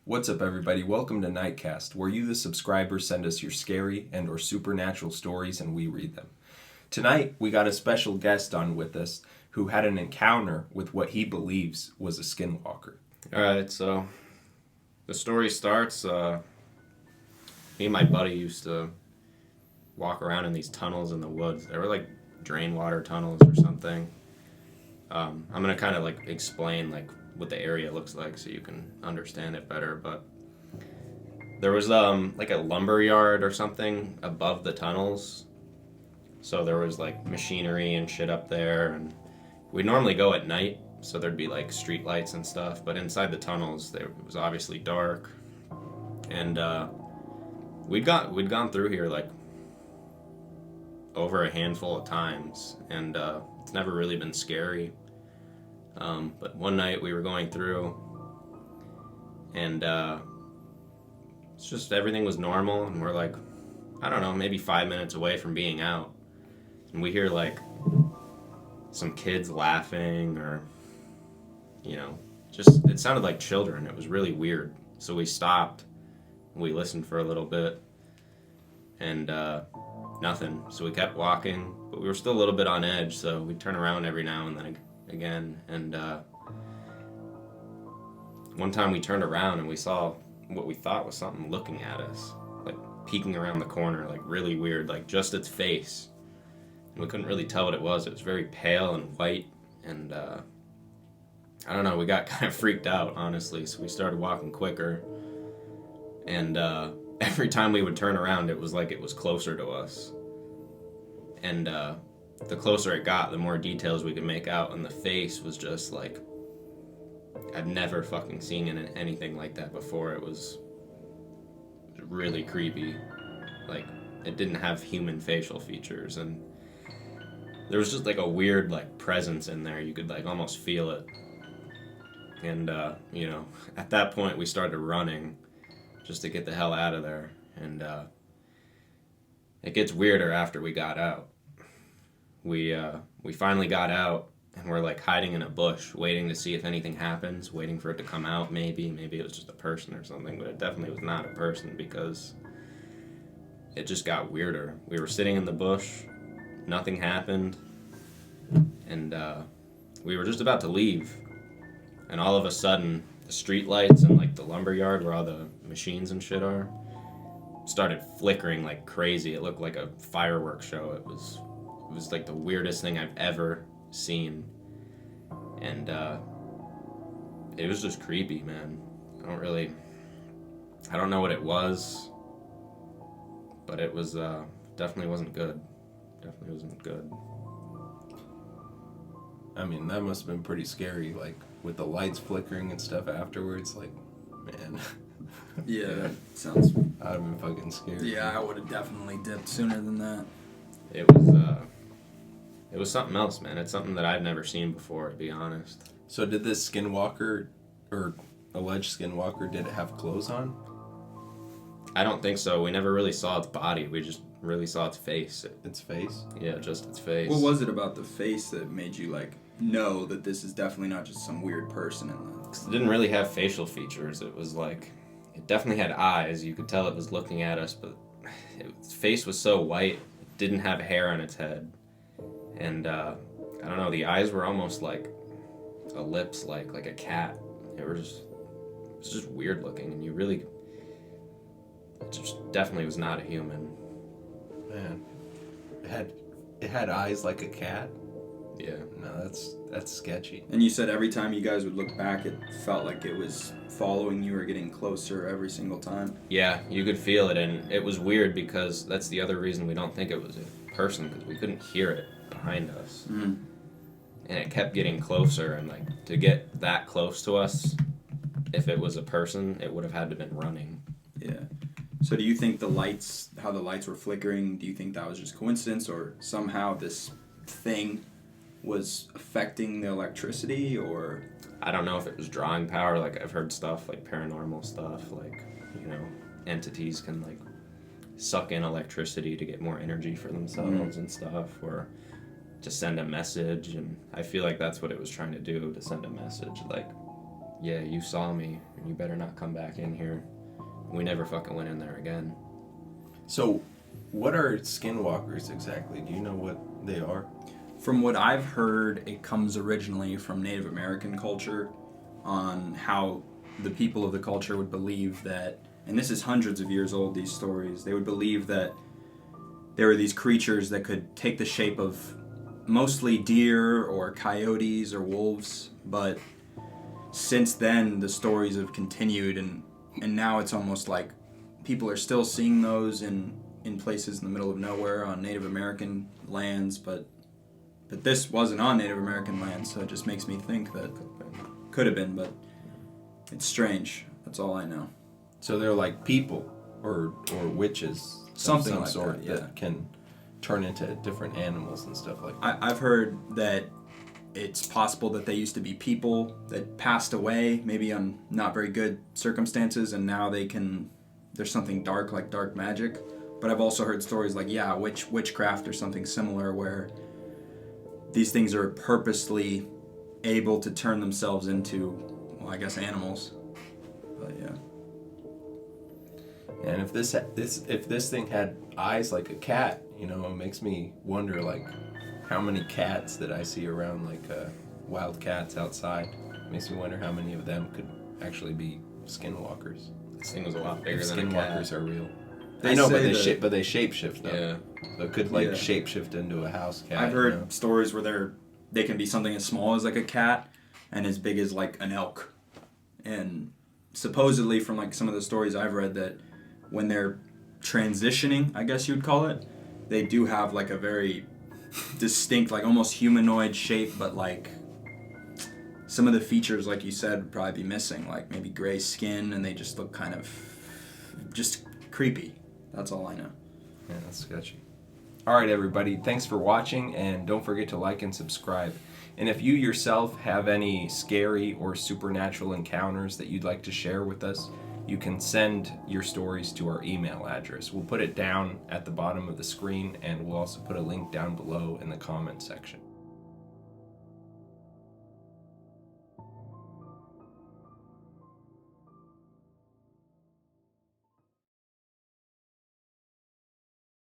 What's up, everybody? Welcome to Nightcast, where you, the subscribers, send us your scary and or supernatural stories and we read them. Tonight, we got a special guest on with us who had an encounter with what he believes was a skinwalker. Alright, so the story starts, me and my buddy used to walk around in these tunnels in the woods. They were like drain water tunnels or something. I'm gonna kind of like explain like what the area looks like so you can understand it better, but there was like a lumber yard or something above the tunnels, so there was like machinery and shit up there, and we'd normally go at night, so there'd be like street lights and stuff, but inside the tunnels it was obviously dark, and we'd gone through here like over a handful of times, and it's never really been scary. But one night we were going through, and it's just everything was normal, and we're like, I don't know, maybe 5 minutes away from being out, and we hear like some kids laughing, or just it sounded like children. It was really weird. So we stopped, and we listened for a little bit, and nothing. So we kept walking, but we were still a little bit on edge, so we'd turn around every now and then again, and one time we turned around and we saw what we thought was something looking at us, like peeking around the corner, like really weird, like just its face, and we couldn't really tell what it was. It was very pale and white, and I don't know, we got kind of freaked out, honestly, so we started walking quicker, and every time we would turn around it was like it was closer to us, and the closer it got, the more details we could make out, and the face was just like, I've never fucking seen anything like that before. It was really creepy. Like, it didn't have human facial features, and there was just like a weird like presence in there. You could like almost feel it. And at that point we started running just to get the hell out of there, and it gets weirder after we got out. We finally got out, and we're like hiding in a bush, waiting to see if anything happens, waiting for it to come out. Maybe it was just a person or something, but it definitely was not a person, because it just got weirder. We were sitting in the bush, nothing happened, and we were just about to leave, and all of a sudden the street lights and like the lumber yard where all the machines and shit are started flickering like crazy. It looked like a fireworks show. It was like the weirdest thing I've ever seen, and it was just creepy, man. I don't know what it was, but it was definitely wasn't good. I mean, that must have been pretty scary, like with the lights flickering and stuff afterwards. Like, man. Yeah, that sounds... I'd have been fucking scared. Yeah, I would have definitely dipped sooner than that. It was something else, man. It's something that I'd never seen before, to be honest. So did this skinwalker, or alleged skinwalker, did it have clothes on? I don't think so. We never really saw its body. We just really saw its face. Its face? Yeah, just its face. What was it about the face that made you, like, know that this is definitely not just some weird person in the... It didn't really have facial features. It was like... It definitely had eyes. You could tell it was looking at us, but its face was so white. It didn't have hair on its head. And, I don't know, the eyes were almost like a lips, like a cat. It was just weird looking, and it just definitely was not a human. Man, it had eyes like a cat? Yeah. No, that's sketchy. And you said every time you guys would look back, it felt like it was following you or getting closer every single time? Yeah, you could feel it, and it was weird because that's the other reason we don't think it was a person, because we couldn't hear it behind us. Mm. And it kept getting closer, and like to get that close to us, if it was a person, it would have had to have been running. Yeah. So do you think how the lights were flickering, do you think that was just coincidence, or somehow this thing was affecting the electricity, or... I don't know if it was drawing power. Like, I've heard stuff like paranormal stuff, like, entities can like suck in electricity to get more energy for themselves and stuff, or to send a message, and I feel like that's what it was trying to do, to send a message, like, yeah, you saw me, and you better not come back in here. We never fucking went in there again. So, what are skinwalkers exactly? Do you know what they are? From what I've heard, it comes originally from Native American culture, on how the people of the culture would believe that, and this is hundreds of years old, these stories, they would believe that there were these creatures that could take the shape of mostly deer or coyotes or wolves, but since then the stories have continued, and now it's almost like people are still seeing those in places in the middle of nowhere on Native American lands, but this wasn't on Native American land, so it just makes me think that could have been, but it's strange. That's all I know. So they're like people or witches of Something some like sort that, yeah. can turn into different animals and stuff like that. I've heard that it's possible that they used to be people that passed away, maybe on not very good circumstances, and now there's something dark, like dark magic. But I've also heard stories like, witchcraft or something similar, where these things are purposely able to turn themselves into, well, I guess animals. But yeah. And if this thing had eyes like a cat, it makes me wonder, like, how many cats that I see around, like wild cats outside. It makes me wonder how many of them could actually be skinwalkers. This thing was a lot bigger If than a cat. skinwalkers are real. They I know, but say they shapeshift though. Yeah. So it could shapeshift into a house cat. I've heard stories where they can be something as small as like a cat and as big as like an elk. And supposedly from like some of the stories I've read, that when they're transitioning, I guess you would call it, they do have like a very distinct, like almost humanoid shape, but like some of the features, like you said, would probably be missing, like maybe gray skin, and they just look kind of just creepy. That's all I know. Yeah, that's sketchy. All right, everybody. Thanks for watching, and don't forget to like and subscribe. And if you yourself have any scary or supernatural encounters that you'd like to share with us, you can send your stories to our email address. We'll put it down at the bottom of the screen, and we'll also put a link down below in the comment section.